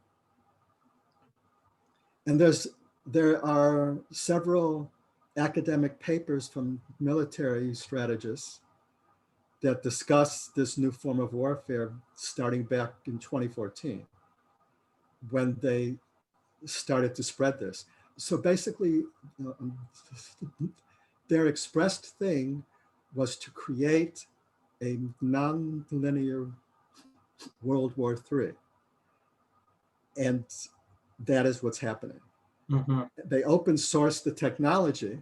there are several academic papers from military strategists that discuss this new form of warfare starting back in 2014, when they started to spread this. So basically, their expressed thing was to create a non-linear World War III. And that is what's happening.
Mm-hmm.
They open source the technology,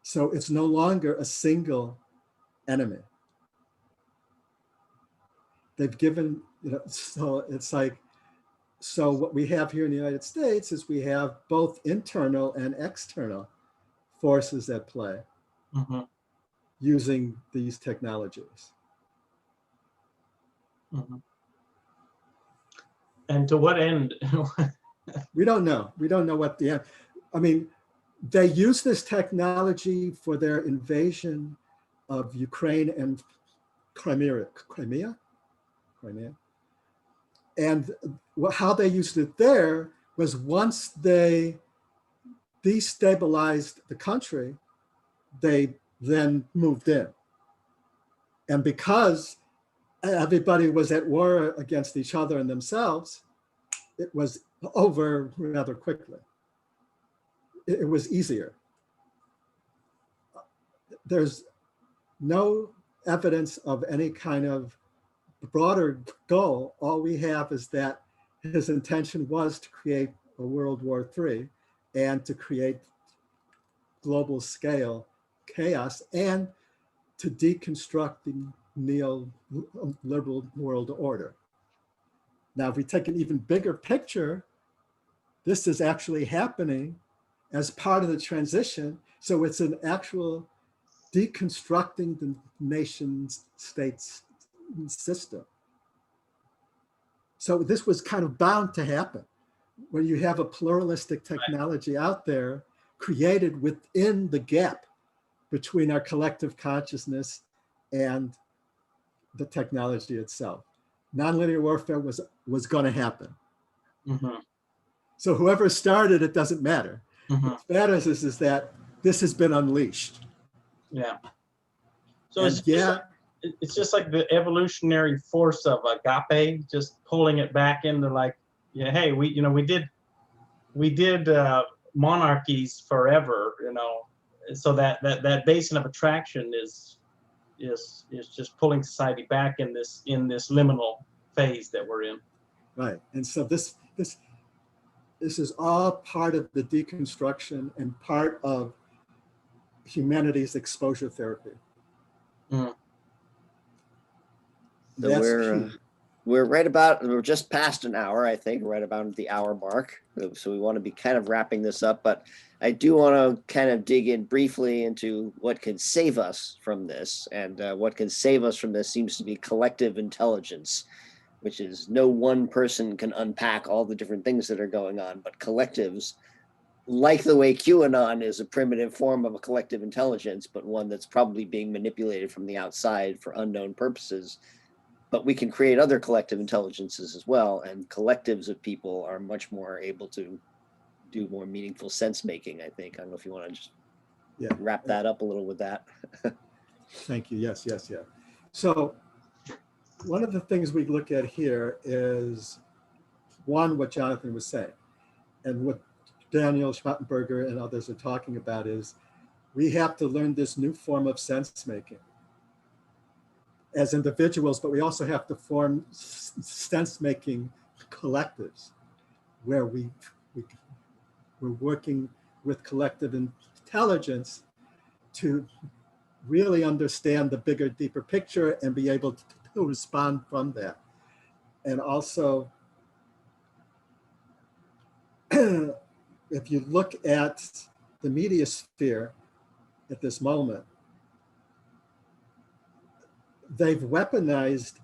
so it's no longer a single enemy. They've given, so it's like, so what we have here in the United States is we have both internal and external forces at play,
Mm-hmm.
using these technologies.
Mm-hmm. And to what end?
We don't know. We don't know what the end. I mean, they use this technology for their invasion of Ukraine and Crimea. And how they used it there was, once they destabilized the country, they then moved in. And because everybody was at war against each other and themselves, it was over rather quickly. It was easier. There's no evidence of any kind of broader goal. All we have is that his intention was to create a World War III and to create global scale chaos and to deconstruct the neoliberal world order. Now, if we take an even bigger picture, this is actually happening as part of the transition. So it's an actual deconstructing the nation state's system. So this was kind of bound to happen when you have a pluralistic technology out there created within the gap between our collective consciousness and the technology itself. Nonlinear warfare was going to happen.
Mm-hmm.
So whoever started it doesn't matter.
Mm-hmm.
What matters is that this has been unleashed.
Yeah. So
And
it's just like the evolutionary force of agape, just pulling it back into like, yeah, hey, we did monarchies forever, so that basin of attraction is just pulling society back in this liminal phase that we're in.
Right. And so this is all part of the deconstruction and part of humanity's exposure therapy.
Mm.
So
That's
we're just past an hour, I think, right about the hour mark. So we want to be kind of wrapping this up, but I do want to kind of dig in briefly into what can save us from this. And what can save us from this seems to be collective intelligence, which is no one person can unpack all the different things that are going on, but collectives, like the way QAnon is a primitive form of a collective intelligence, but one that's probably being manipulated from the outside for unknown purposes. But we can create other collective intelligences as well, and collectives of people are much more able to do more meaningful sense making, I think. I don't know if you want to just wrap that up a little with that.
Thank you. Yes. So one of the things we look at here is, one, what Jonathan was saying, and what Daniel Schmattenberger and others are talking about is we have to learn this new form of sense making as individuals, but we also have to form sense-making collectives where we're working with collective intelligence to really understand the bigger, deeper picture and be able to respond from that. And also, if you look at the media sphere at this moment, they've weaponized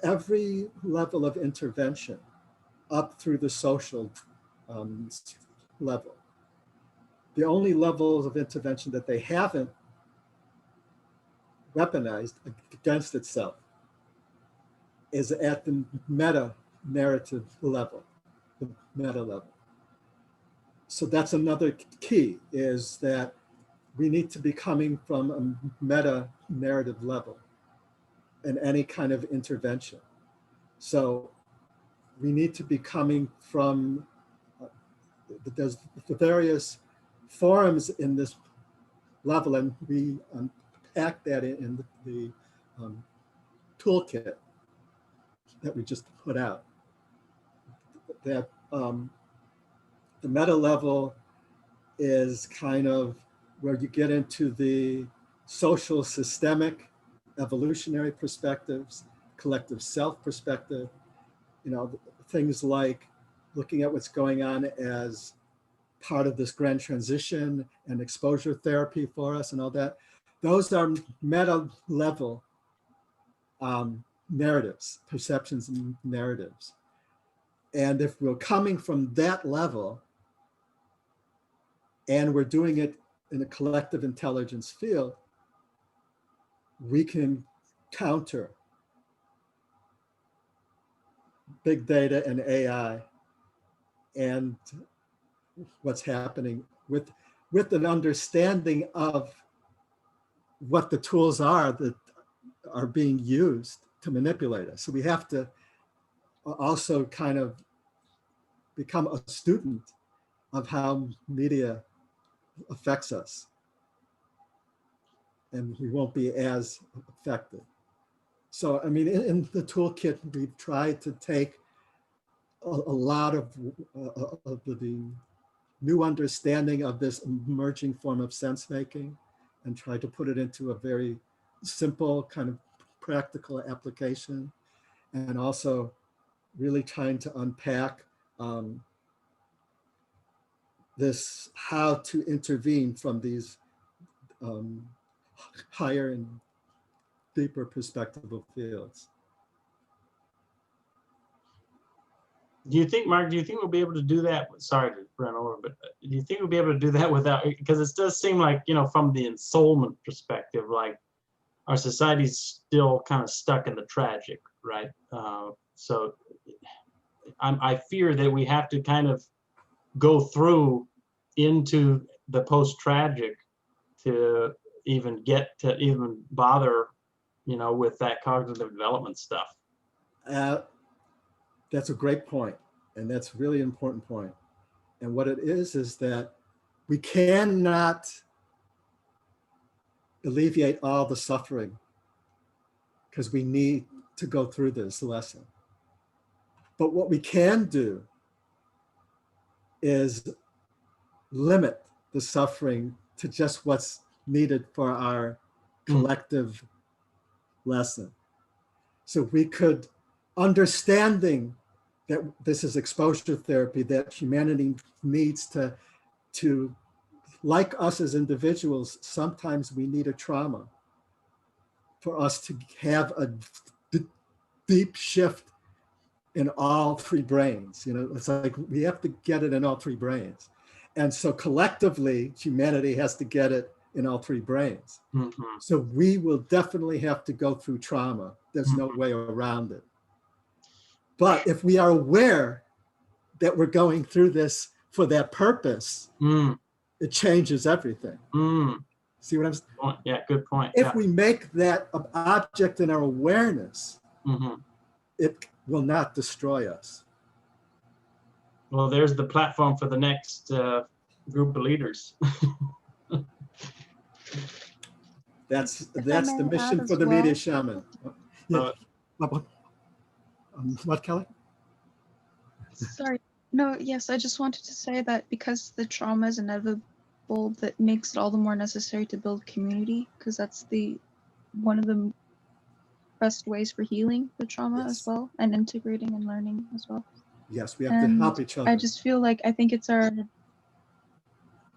every level of intervention up through the social level. The only levels of intervention that they haven't weaponized against itself is at the meta narrative level, the meta level. So that's another key, is that we need to be coming from a meta narrative level in any kind of intervention. So we need to be coming from, there's the various forms in this level, and we unpack that in the toolkit that we just put out. That the meta level is kind of where you get into the social systemic evolutionary perspectives, collective self perspective, things like looking at what's going on as part of this grand transition and exposure therapy for us and all that. Those are meta level narratives, perceptions and narratives. And if we're coming from that level and we're doing it in a collective intelligence field, we can counter big data and AI and what's happening with an understanding of what the tools are that are being used to manipulate us. So we have to also kind of become a student of how media affects us, and we won't be as affected. So, I mean, in the toolkit, we've tried to take a lot of the new understanding of this emerging form of sense making and try to put it into a very simple kind of practical application, and also really trying to unpack this how to intervene from these higher and deeper perspective of fields.
Do you think, Mark, do you think we'll be able to do that? Sorry to run over, but do you think we'll be able to do that without, because it does seem like, you know, from the ensoulment perspective, like our society's still kind of stuck in the tragic, right? So I fear that we have to kind of go through into the post-tragic to even get to even bother, you know, with that cognitive development stuff.
That's a great point, and that's a really important point. And what it is that we cannot alleviate all the suffering because we need to go through this lesson. But what we can do is limit the suffering to just what's needed for our collective lesson. So we could, understanding that this is exposure therapy, that humanity needs to, like us as individuals, sometimes we need a trauma for us to have a deep shift in all three brains. You know, it's like we have to get it in all three brains. And so collectively, humanity has to get it in all three brains.
Mm-hmm.
So we will definitely have to go through trauma. There's no way around it. But if we are aware that we're going through this for that purpose, it changes everything. See what I'm saying?
Yeah, good point.
If we make that an object in our awareness, it will not destroy us.
Well, there's the platform for the next group of leaders.
That's
If I
the
may
mission
add
for
as
the Media
well.
Shaman. Yeah. What, Kelly?
Sorry. No, yes, I just wanted to say that because the trauma is inevitable, that makes it all the more necessary to build community, because that's one of the best ways for healing the trauma as well, and integrating and learning as well.
Yes, we have to help each other.
I just feel like I think it's our,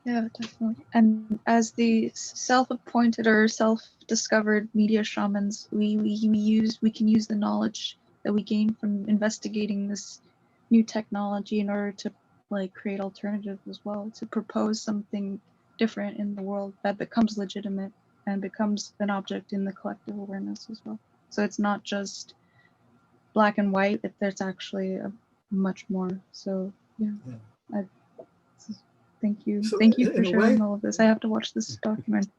yeah, definitely. And as the self-appointed or self-discovered media shamans, we can use the knowledge that we gain from investigating this new technology in order to like create alternatives as well, to propose something different in the world that becomes legitimate and becomes an object in the collective awareness as well. So it's not just black and white, there's actually a much more. So yeah. Thank you.
So
Thank you for
in a
sharing
way,
all of this. I have to watch this documentary.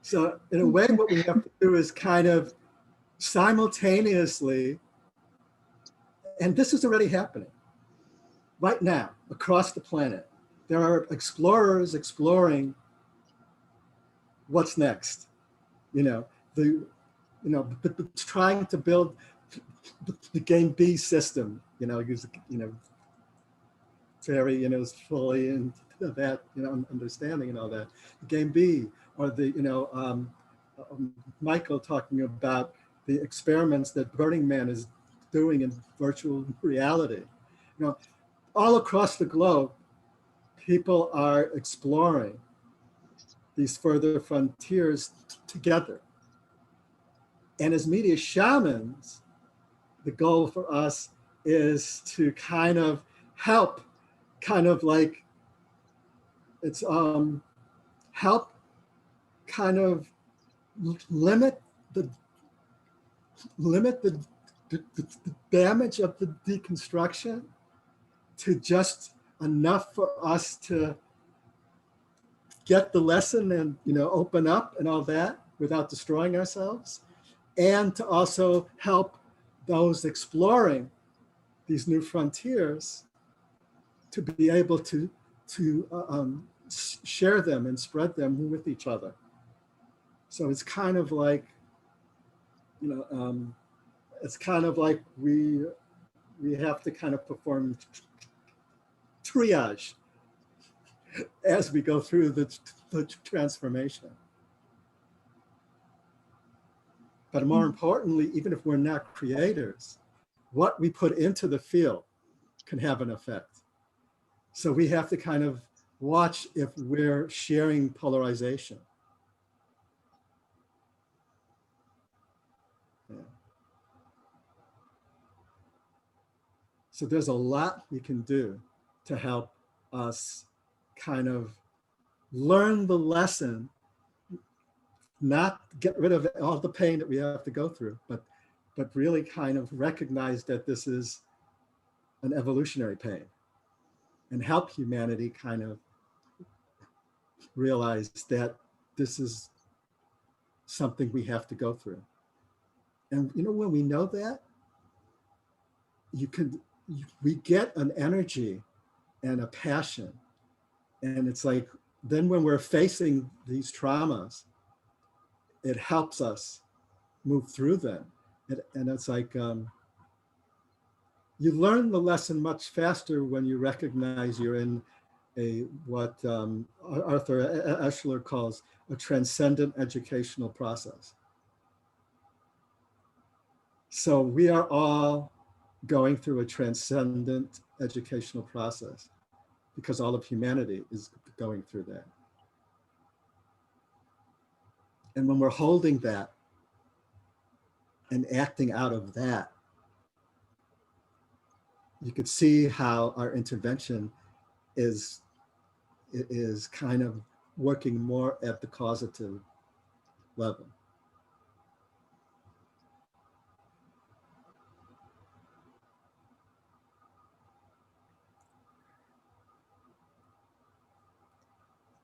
So in a way, what we have to do is kind of simultaneously, and this is already happening right now across the planet. There are explorers exploring what's next. Trying to build the game B system. Very fully into that understanding and all that. The game B, or Michael talking about the experiments that Burning Man is doing in virtual reality. All across the globe, people are exploring these further frontiers together. And as media shamans, the goal for us is to kind of help, help kind of limit the damage of the deconstruction to just enough for us to get the lesson and open up and all that without destroying ourselves, and to also help those exploring these new frontiers to be able to share them and spread them with each other. So it's kind of like, it's kind of like we have to kind of perform triage as we go through the transformation. But more importantly, even if we're not creators, what we put into the field can have an effect. So we have to kind of watch if we're sharing polarization. So there's a lot we can do to help us kind of learn the lesson, not get rid of all the pain that we have to go through, but really kind of recognize that this is an evolutionary pain and help humanity kind of realize that this is something we have to go through. And you know, when we know that, we get an energy and a passion. And it's like, then when we're facing these traumas, it helps us move through them. And it's like, you learn the lesson much faster when you recognize you're in what Arthur Eschler calls a transcendent educational process. So we are all going through a transcendent educational process because all of humanity is going through that. And when we're holding that and acting out of that, you could see how our intervention is kind of working more at the causative level.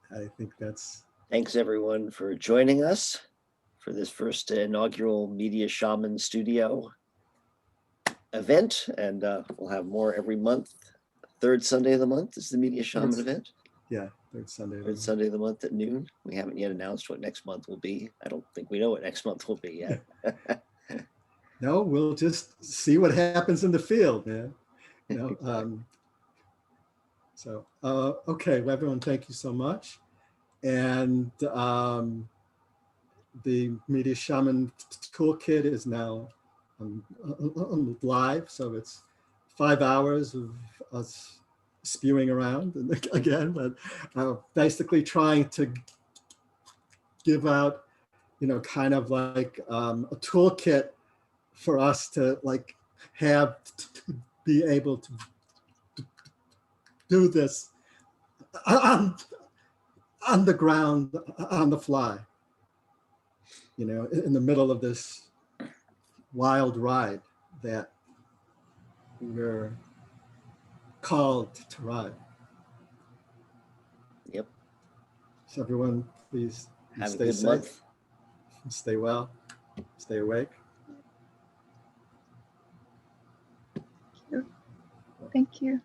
I think that's...
Thanks everyone for joining us for this first inaugural Media Shaman Studio event. And we'll have more every month. Third Sunday of the month is the Media Shaman event.
Yeah, third Sunday.
Third Sunday of the month at noon. We haven't yet announced what next month will be. I don't think we know what next month will be yet.
No, we'll just see what happens in the field, man. You know,
Exactly.
Okay, well, everyone, thank you so much. And the Media Shaman Toolkit is now live, so it's 5 hours of us spewing around and again, but basically trying to give out, you know, kind of like a toolkit for us to like have to be able to do this on the ground, on the fly, you know, in the middle of this wild ride that we're called to ride.
Yep.
So everyone, please
Have a
stay
good
safe,
month.
stay well, stay awake.
Thank you.